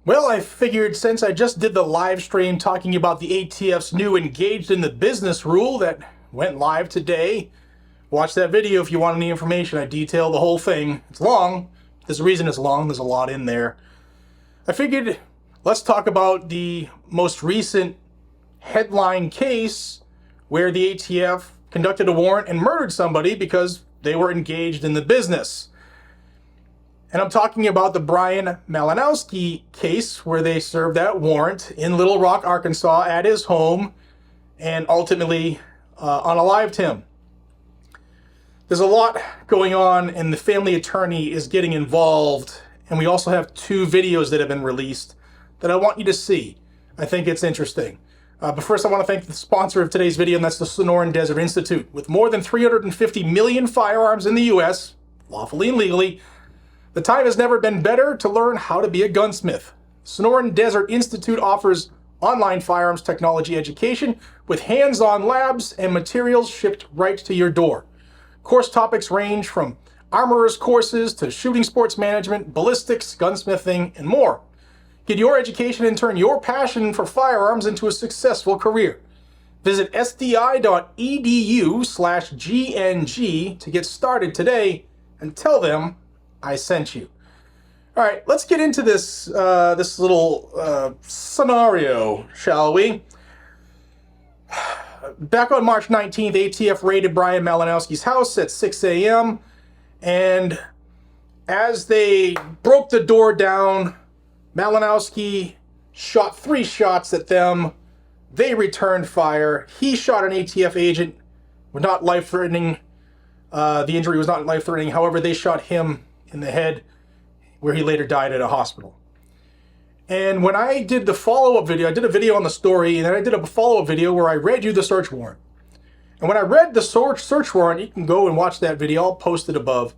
Well, I figured since I just did the live stream talking about the ATF's new Engaged in the Business rule that went live today, watch that video if you want any information. I detail the whole thing. It's long. There's a reason it's long. There's a lot in there. I figured let's talk about the most recent headline case where the ATF conducted a warrant and murdered somebody because they were engaged in the business. And I'm talking about the Brian Malinowski case where they served that warrant in Little Rock, Arkansas at his home and ultimately unalived him. There's a lot going on and the family attorney is getting involved, and we also have 2 videos that have been released that I want you to see. I think it's interesting. But first I want to thank the sponsor of today's video, and that's the Sonoran Desert Institute. With more than 350 million firearms in the U.S., lawfully and legally, the time has never been better to learn how to be a gunsmith. Sonoran Desert Institute offers online firearms technology education with hands-on labs and materials shipped right to your door. Course topics range from armorer's courses to shooting sports management, ballistics, gunsmithing, and more. Get your education and turn your passion for firearms into a successful career. Visit sdi.edu/GNG to get started today and tell them I sent you. All right, let's get into this this little scenario, shall we? Back on March 19th, ATF raided Brian Malinowski's house at 6 a.m. and as they broke the door down, Malinowski shot 3 shots at them. They returned fire. He shot an ATF agent. Was not life-threatening. The injury was not life-threatening. However, they shot him in the head, where he later died at a hospital. And when I did the follow-up video, I did a video on the story, and then I did a follow-up video where I read you the search warrant. And when I read the search warrant, you can go and watch that video. I'll post it above.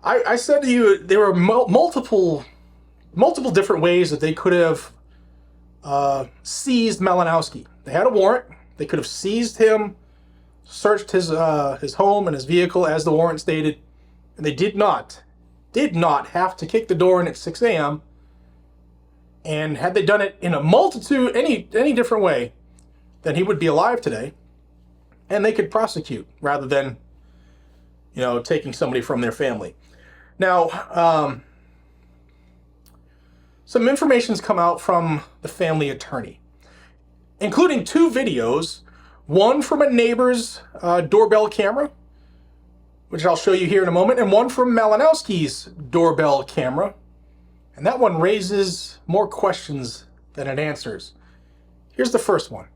I said to you there were multiple different ways that they could have seized Malinowski. They had a warrant. They could have seized him, searched his home and his vehicle as the warrant stated, and they did not have to kick the door in at 6 a.m. And had they done it in a multitude, any different way, then he would be alive today, and they could prosecute rather than, taking somebody from their family. Now, some information's come out from the family attorney, including 2 videos, one from a neighbor's doorbell camera, which I'll show you here in a moment, and one from Malinowski's doorbell camera. And that one raises more questions than it answers. Here's the first one.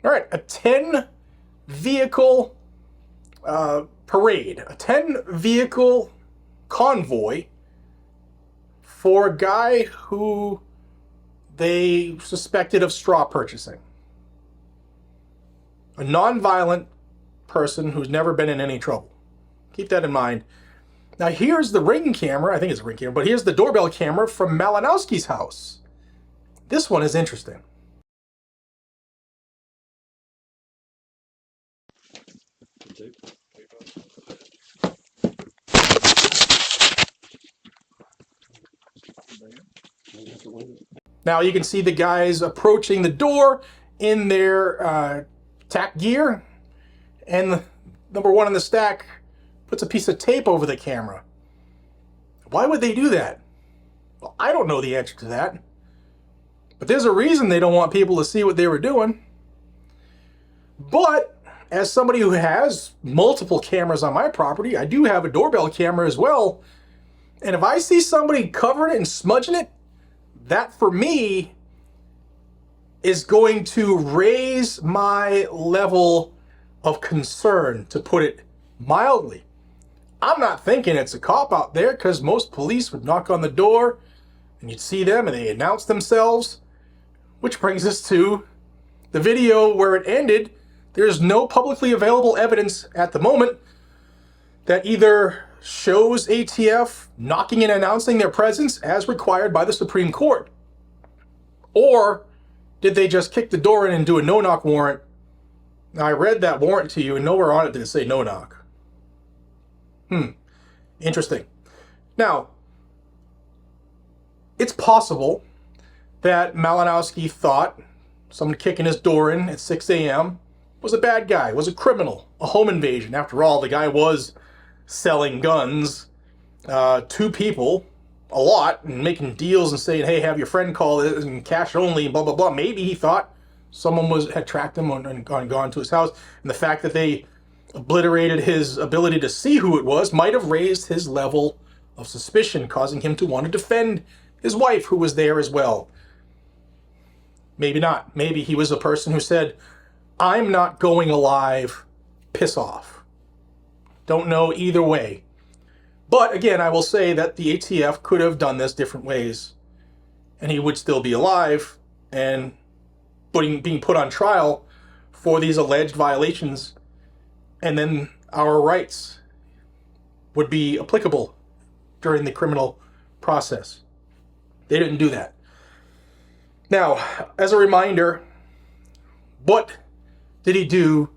All right, a 10-vehicle parade, a 10-vehicle convoy for a guy who they suspected of straw purchasing. A non-violent person who's never been in any trouble. Keep that in mind. Now here's the ring camera, I think it's a ring camera, but here's the doorbell camera from Malinowski's house. This one is interesting. Now you can see the guys approaching the door in their tack gear, and number 1 in the stack puts a piece of tape over the camera. Why would they do that? Well, I don't know the answer to that, but there's a reason they don't want people to see what they were doing. But as somebody who has multiple cameras on my property, I do have a doorbell camera as well. And if I see somebody covering it and smudging it, That, for me, is going to raise my level of concern, to put it mildly. I'm not thinking it's a cop out there, because most police would knock on the door and you'd see them and they announce themselves. Which brings us to the video where it ended. There's no publicly available evidence at the moment that either shows ATF knocking and announcing their presence as required by the Supreme Court, or did they just kick the door in and do a no-knock warrant? Now, I read that warrant to you, and nowhere on it did it say no-knock. Interesting. Now, it's possible that Malinowski thought someone kicking his door in at 6 a.m. was a bad guy, was a criminal, a home invasion. After all, the guy was selling guns to people a lot and making deals and saying, hey, have your friend call it and cash only, blah, blah, blah. Maybe he thought someone had tracked him and gone to his house. And the fact that they obliterated his ability to see who it was might have raised his level of suspicion, causing him to want to defend his wife, who was there as well. Maybe not. Maybe he was a person who said, I'm not going alive, piss off. Don't know either way. But again, I will say that the ATF could have done this different ways, and he would still be alive and being put on trial for these alleged violations, and then our rights would be applicable during the criminal process. They didn't do that. Now, as a reminder, what did he do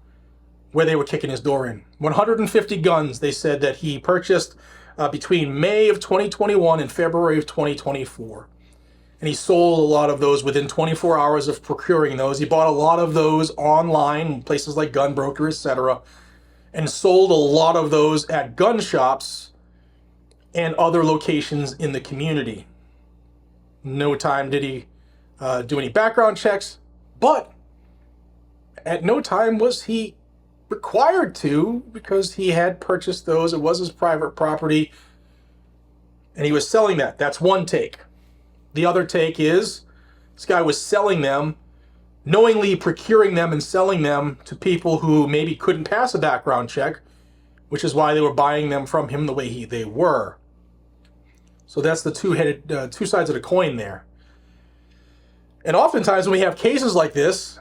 where they were kicking his door in? 150 guns, they said, that he purchased between May of 2021 and February of 2024. And he sold a lot of those within 24 hours of procuring those. He bought a lot of those online, places like Gunbroker, etc., and sold a lot of those at gun shops and other locations in the community. No time did he do any background checks, but at no time was he required to, because he had purchased those. It was his private property, and he was selling that. That's one take. The other take is this guy was selling them, knowingly procuring them and selling them to people who maybe couldn't pass a background check, which is why they were buying them from him the way they were. So that's the two sides of the coin there. And oftentimes when we have cases like this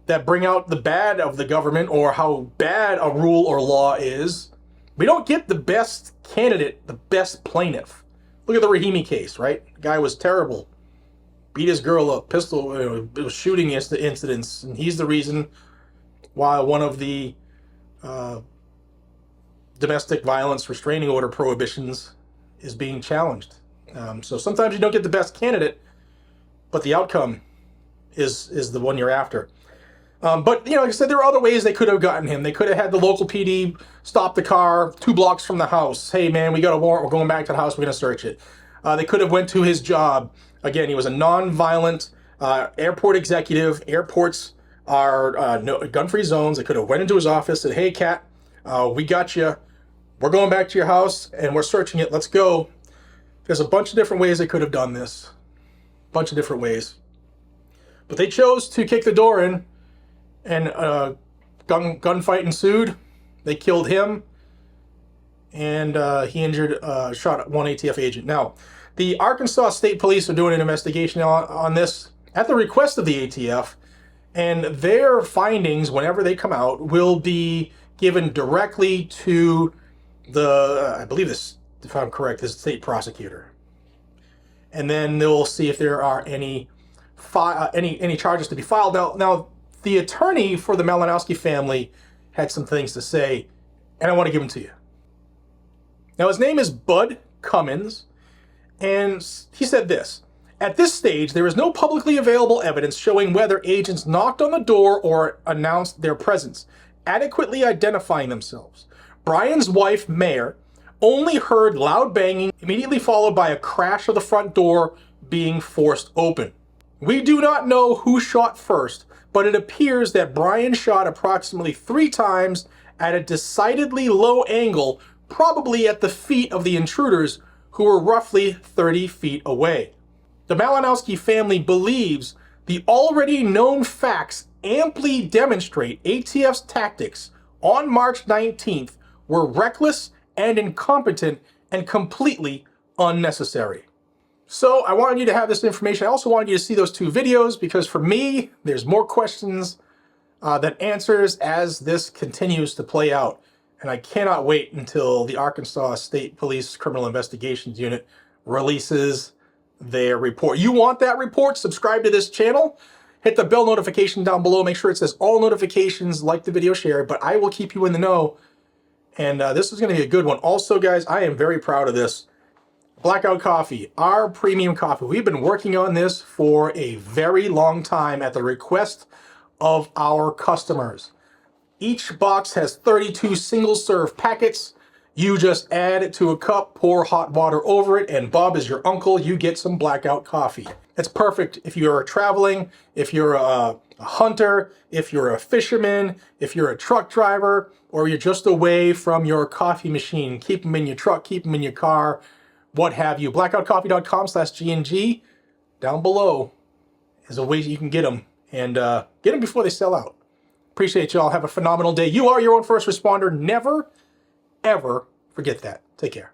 that bring out the bad of the government, or how bad a rule or law is, we don't get the best candidate, the best plaintiff. Look at the Rahimi case, right? The guy was terrible. Beat his girl up, pistol, shooting incidents, and he's the reason why one of the domestic violence restraining order prohibitions is being challenged. So sometimes you don't get the best candidate, but the outcome is the one you're after. But, like I said, there are other ways they could have gotten him. They could have had the local PD stop the car 2 blocks from the house. Hey, man, we got a warrant. We're going back to the house. We're going to search it. They could have went to his job. Again, he was a non-violent airport executive. Airports are gun-free zones. They could have went into his office, said, hey, Cat, we got you. We're going back to your house, and we're searching it. Let's go. There's a bunch of different ways they could have done this. A bunch of different ways. But they chose to kick the door in, and gunfight ensued. They killed him, and he shot one ATF agent. Now, the Arkansas State Police are doing an investigation on this at the request of the ATF, and their findings, whenever they come out, will be given directly to the, I believe this, if I'm correct, the state prosecutor. And then they'll see if there are any charges to be filed. Now, the attorney for the Malinowski family had some things to say, and I want to give them to you. Now, his name is Bud Cummins, and he said this: at this stage, there is no publicly available evidence showing whether agents knocked on the door or announced their presence, adequately identifying themselves. Brian's wife, Mayor, only heard loud banging, immediately followed by a crash of the front door being forced open. We do not know who shot first, but it appears that Brian shot approximately 3 times at a decidedly low angle, probably at the feet of the intruders, who were roughly 30 feet away. The Malinowski family believes the already known facts amply demonstrate ATF's tactics on March 19th were reckless and incompetent and completely unnecessary. So I wanted you to have this information. I also wanted you to see those 2 videos because for me, there's more questions than answers as this continues to play out. And I cannot wait until the Arkansas State Police Criminal Investigations Unit releases their report. You want that report? Subscribe to this channel. Hit the bell notification down below. Make sure it says all notifications, like the video, share, but I will keep you in the know. And this is going to be a good one. Also, guys, I am very proud of this. Blackout Coffee, our premium coffee. We've been working on this for a very long time at the request of our customers. Each box has 32 single-serve packets. You just add it to a cup, pour hot water over it, and Bob is your uncle. You get some Blackout Coffee. It's perfect if you're traveling, if you're a hunter, if you're a fisherman, if you're a truck driver, or you're just away from your coffee machine. Keep them in your truck, keep them in your car, what have you. blackoutcoffee.com/GNG. Down below is a way you can get them. And get them before they sell out. Appreciate y'all. Have a phenomenal day. You are your own first responder. Never, ever forget that. Take care.